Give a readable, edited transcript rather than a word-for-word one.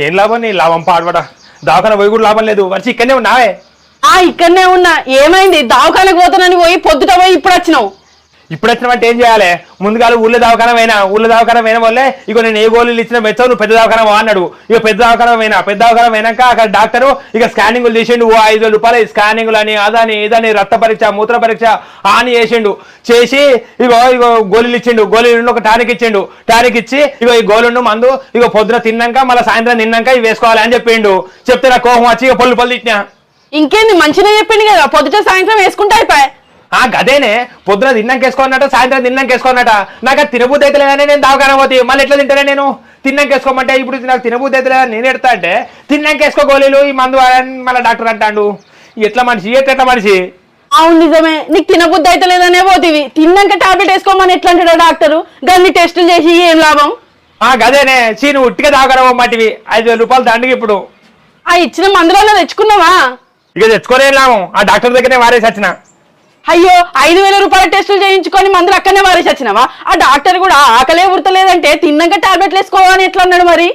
ఏం లాభం నీ లాభం పాడబడ దవాఖాన పోయి కూడా లాభం లేదు వచ్చి ఇక్కడనే ఉన్నావే. ఇక్కడనే ఉన్నా. ఏమైంది? దవాఖానకు పోతానని పోయి పొద్దుట పోయి ఇప్పుడు వచ్చినావు. ఇప్పుడు వచ్చినట్టు ఏం చేయాలి? ముందుగా ఊళ్ళో దవాఖాన పోయిన వల్లే ఇక నేను ఏ గోళీలు ఇచ్చిన మెచ్చావు, నువ్వు పెద్ద దవాఖాన అన్నాడు. ఇక పెద్ద దవాఖాన పోయినాక అక్కడ డాక్టరు ఇక స్కానింగ్లు చేసిండు. 5,000 రూపాయలు స్కానింగ్లు అని అదని ఇదని రక్త పరీక్ష మూత్ర పరీక్ష అని చేసిండు. చేసి ఇగో గోళీలు ఇచ్చిండు. గోళీలు ఒక టానిక్ ఇచ్చిండు. టానిక్ ఇచ్చి ఇగో ఈ గోళీలు మందు ఇక పొద్దున తిన్నాక మళ్ళీ సాయంత్రం తిన్నాక ఇవి వేసుకోవాలి అని చెప్పిండు. చెప్తే నా కోపం వచ్చి ఇక పళ్ళు తిట్టినా. ఇంకేంది మంచిగా చెప్పిండు కదా, పొద్దుట సాయంత్రం వేసుకుంటా అయిపోయి. గదేనే పొద్దున తిన్నాక వేసుకోన్నట, సాయంత్రం తిన్నాక వేసుకోన్నట. నాకు అది తినబుద్ధి అయితే లేదని నేను దవాఖాన పోతే మళ్ళీ ఎట్లా తింటానే నేను? తిన్నాక వేసుకోమంటే ఇప్పుడు నాకు తినబుద్ధి అయితే లేదని నేను ఎడతా అంటే తిన్నాక వేసుకో గోళీలు ఈ మందు మళ్ళీ డాక్టర్ అంటాడు. ఎట్లా మనిషి? అవును నిజమే, నీకు తినబుద్ధి అయితే లేదనే పోతీవి. తిన్నాక టాబ్లెట్ వేసుకోమని ఎట్లా అంటాడా డాక్టరు? గన్ని టెస్టులు చేసి ఏం లాభం? గదేనే నువ్వు ఉట్టిగా దవాఖాన పోమ్మాటివి. 5,000 రూపాయలు దండికి ఇప్పుడు. ఇచ్చిన మందులో తెచ్చుకున్నావా? ఇక తెచ్చుకోలే లాభం, ఆ డాక్టర్ దగ్గరనే వారేసి వచ్చిన. అయ్యో 5,000 రూపాయల టెస్టులు చేయించుకొని మందులు అక్కడనే వారేసి వచ్చినావా? ఆ డాక్టర్ కూడా ఆకలే ఉడతలేదంటే తిన్నాక టాబ్లెట్లు వేసుకోవాలని ఎట్లా అన్నాడు మరి?